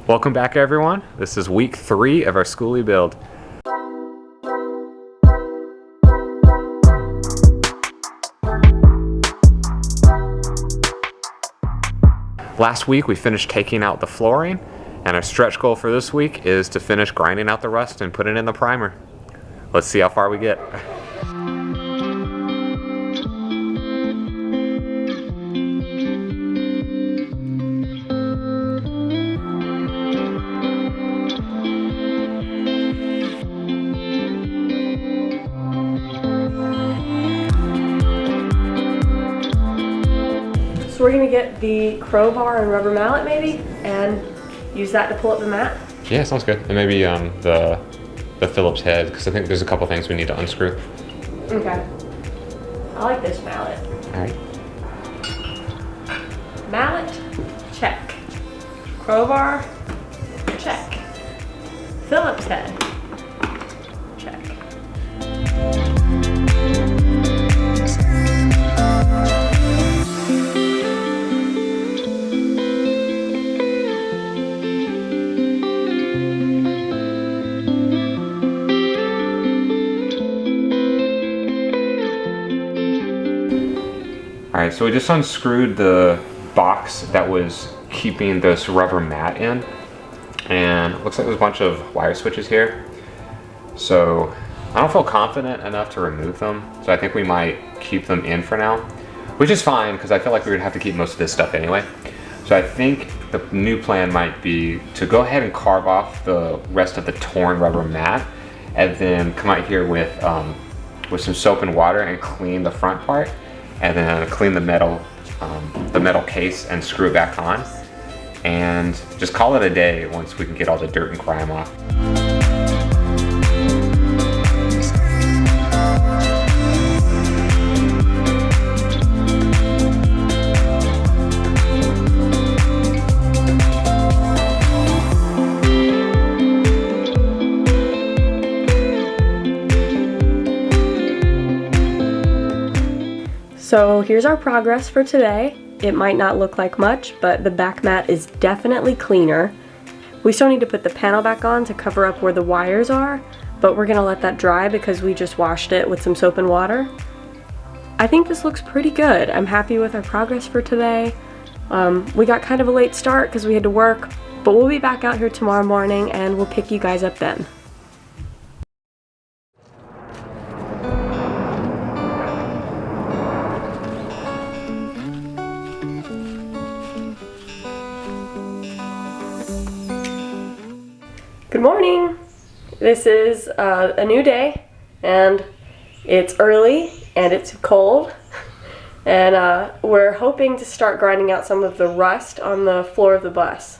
Welcome back, everyone. This is week 3 of our SKOOLIE build. Last week we finished taking out the flooring, and our stretch goal for this week is to finish grinding out the rust and put it in the primer. Let's see how far we get. So we're gonna get the crowbar and rubber mallet maybe, and use that to pull up the mat? Yeah, sounds good. And maybe the Phillips head, because I think there's a couple things we need to unscrew. Okay. I like this mallet. All right. Mallet, check. Crowbar, check. Phillips head, check. Alright, so we just unscrewed the box that was keeping this rubber mat in, and it looks like there's a bunch of wire switches here. So I don't feel confident enough to remove them, so I think we might keep them in for now, which is fine because I feel like we're gonna have to keep most of this stuff anyway. So I think the new plan might be to go ahead and carve off the rest of the torn rubber mat, and then come out here with some soap and water and clean the front part, and then clean the metal case and screw it back on, and just call it a day once we can get all the dirt and grime off. So here's our progress for today. It might not look like much, but the back mat is definitely cleaner. We still need to put the panel back on to cover up where the wires are, but we're gonna let that dry because we just washed it with some soap and water. I think this looks pretty good. I'm happy with our progress for today. We got kind of a late start because we had to work, but we'll be back out here tomorrow morning and we'll pick you guys up then. Good morning! This is a new day, and it's early and it's cold, and we're hoping to start grinding out some of the rust on the floor of the bus.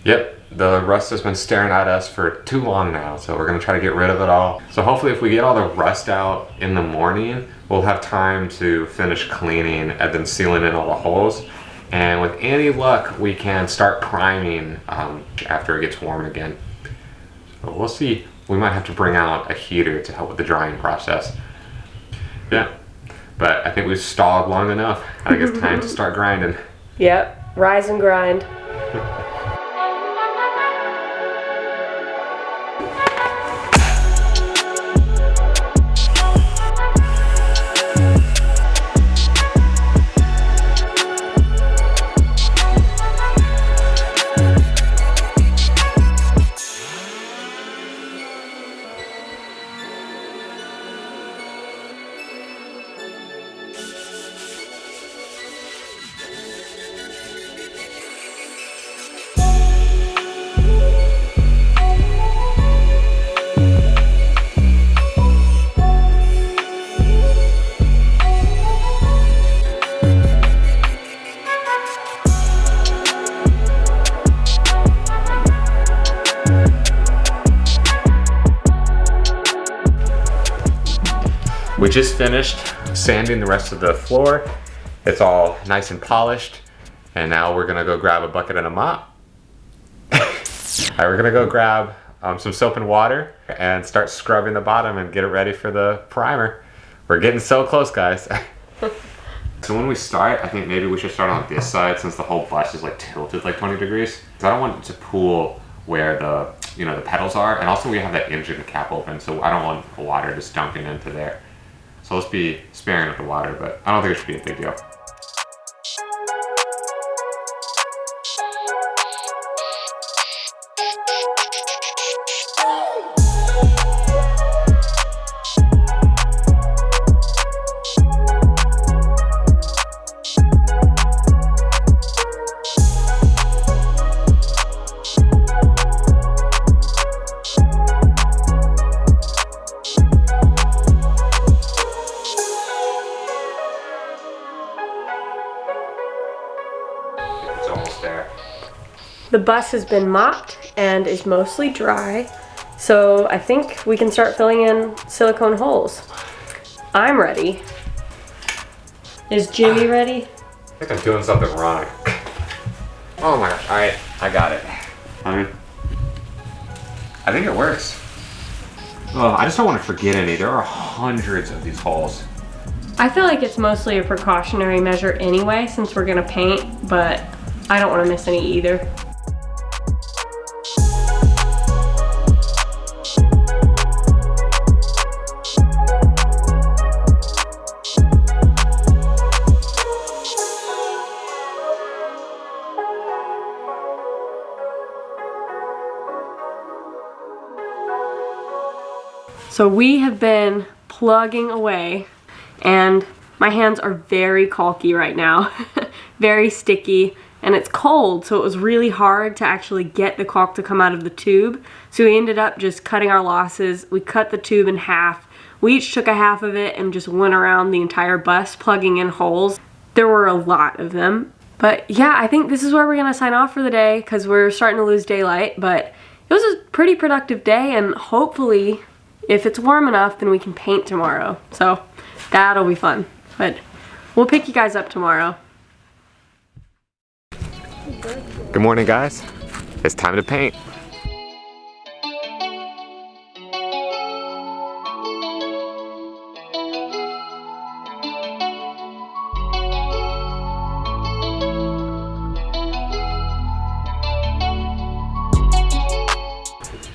Yep, the rust has been staring at us for too long now, so we're going to try to get rid of it all. So hopefully if we get all the rust out in the morning, we'll have time to finish cleaning and then sealing in all the holes. And with any luck, we can start priming after it gets warm again. So we'll see. We might have to bring out a heater to help with the drying process. Yeah, but I think we've stalled long enough. I think it's time to start grinding. Yep, rise and grind. We just finished sanding the rest of the floor. It's all nice and polished. And now we're gonna go grab a bucket and a mop. All right, we're gonna go grab some soap and water and start scrubbing the bottom and get it ready for the primer. We're getting so close, guys. So when we start, I think maybe we should start on this side since the whole bus is like tilted like 20 degrees. Because I don't want it to pool where the, you know, the pedals are. And also we have that engine cap open, so I don't want the water just dumping into there. So let's be sparing of the water, but I don't think it should be a big deal. It's almost there. The bus has been mopped and is mostly dry, so I think we can start filling in silicone holes. I'm ready. Is Jimmy ready? I think I'm doing something wrong. Oh my gosh, alright, I got it. I think it works. Oh, I just don't want to forget any. There are hundreds of these holes. I feel like it's mostly a precautionary measure anyway, since we're gonna paint, but I don't want to miss any either. So we have been plugging away and my hands are very caulky right now, very sticky, and it's cold, so it was really hard to actually get the caulk to come out of the tube. So we ended up just cutting our losses. We cut the tube in half. We each took a half of it and just went around the entire bus plugging in holes. There were a lot of them. But yeah, I think this is where we're gonna sign off for the day because we're starting to lose daylight, but it was a pretty productive day, and hopefully if it's warm enough, then we can paint tomorrow. So that'll be fun. But we'll pick you guys up tomorrow. Good morning, guys. It's time to paint.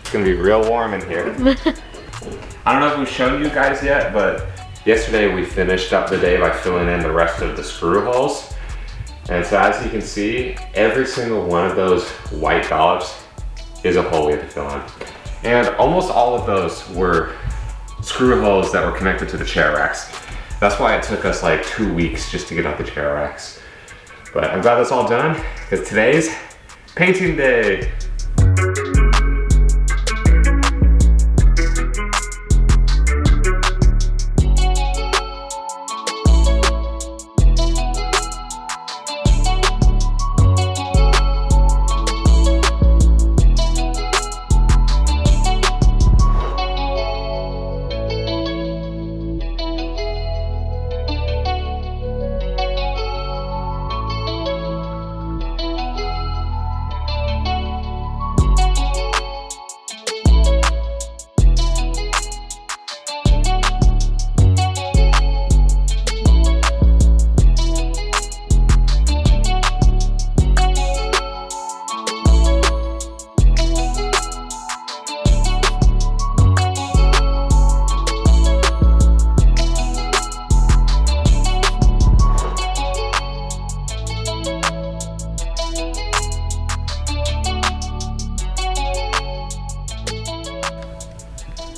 It's gonna be real warm in here. I don't know if we've shown you guys yet, but yesterday we finished up the day by filling in the rest of the screw holes. And so as you can see, every single one of those white dollops is a hole we had to fill in. And almost all of those were screw holes that were connected to the chair racks. That's why it took us like 2 weeks just to get out the chair racks. But I'm glad that's all done, because today's painting day.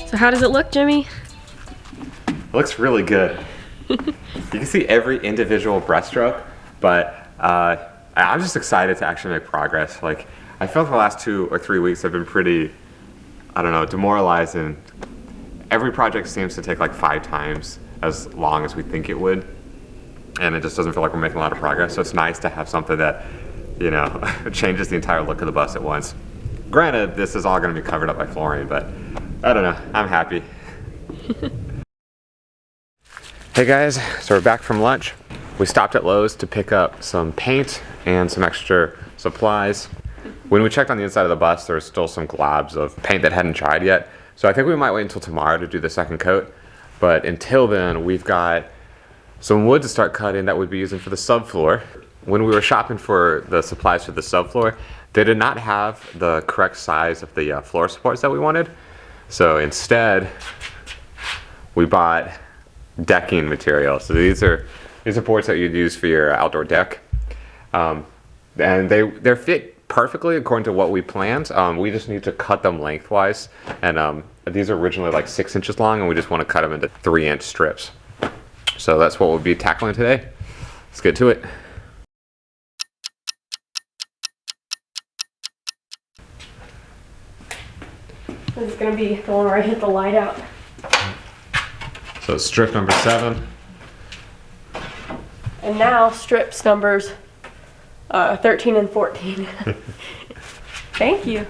So how does it look, Jimmy? It looks really good. You can see every individual brushstroke, but I'm just excited to actually make progress. Like, I feel like the last 2 or 3 weeks have been pretty, I don't know, demoralizing. Every project seems to take like 5 times as long as we think it would, and it just doesn't feel like we're making a lot of progress. So it's nice to have something that, you know, changes the entire look of the bus at once. Granted, this is all going to be covered up by flooring, but I don't know, I'm happy. Hey guys, so we're back from lunch. We stopped at Lowe's to pick up some paint and some extra supplies. When we checked on the inside of the bus, there was still some globs of paint that hadn't dried yet. So I think we might wait until tomorrow to do the second coat. But until then, we've got some wood to start cutting that we'd be using for the subfloor. When we were shopping for the supplies for the subfloor, they did not have the correct size of the floor supports that we wanted. So instead, we bought decking material. So these are boards that you'd use for your outdoor deck. And they're fit perfectly according to what we planned. We just need to cut them lengthwise. And these are originally like 6 inches long, and we just want to cut them into 3-inch strips. So that's what we'll be tackling today. Let's get to it. This is gonna be the one where I hit the light out. So strip number 7. And now strips numbers 13 and 14. Thank you.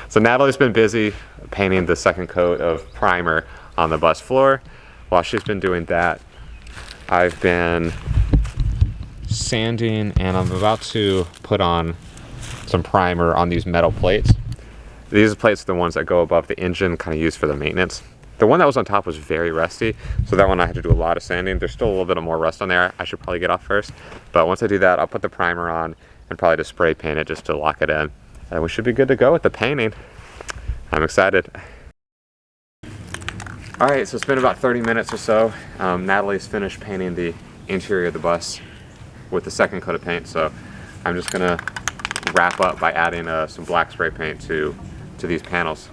So Natalie's been busy painting the second coat of primer on the bus floor. While she's been doing that, I've been sanding, and I'm about to put on some primer on these metal plates. These plates are the ones that go above the engine, kind of used for the maintenance. The one that was on top was very rusty, so that one I had to do a lot of sanding. There's still a little bit of more rust on there. I should probably get off first. But once I do that, I'll put the primer on and probably just spray paint it just to lock it in. And we should be good to go with the painting. I'm excited. All right, so it's been about 30 minutes or so. Natalie's finished painting the interior of the bus with the second coat of paint, so I'm just gonna wrap up by adding some black spray paint to these panels.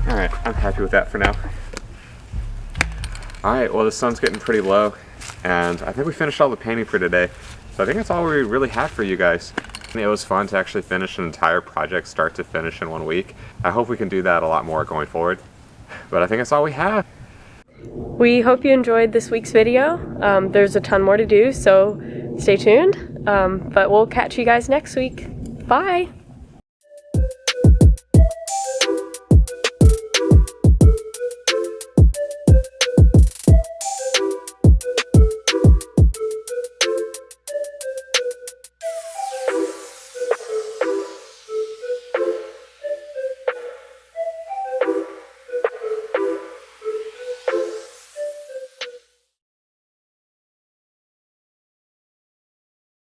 All right, I'm happy with that for now. All right, well, the sun's getting pretty low, and I think we finished all the painting for today. So I think that's all we really have for you guys. It was fun to actually finish an entire project start to finish in 1 week. I hope we can do that a lot more going forward, but I think that's all we have. We hope you enjoyed this week's video. There's a ton more to do, so stay tuned. But we'll catch you guys next week. Bye.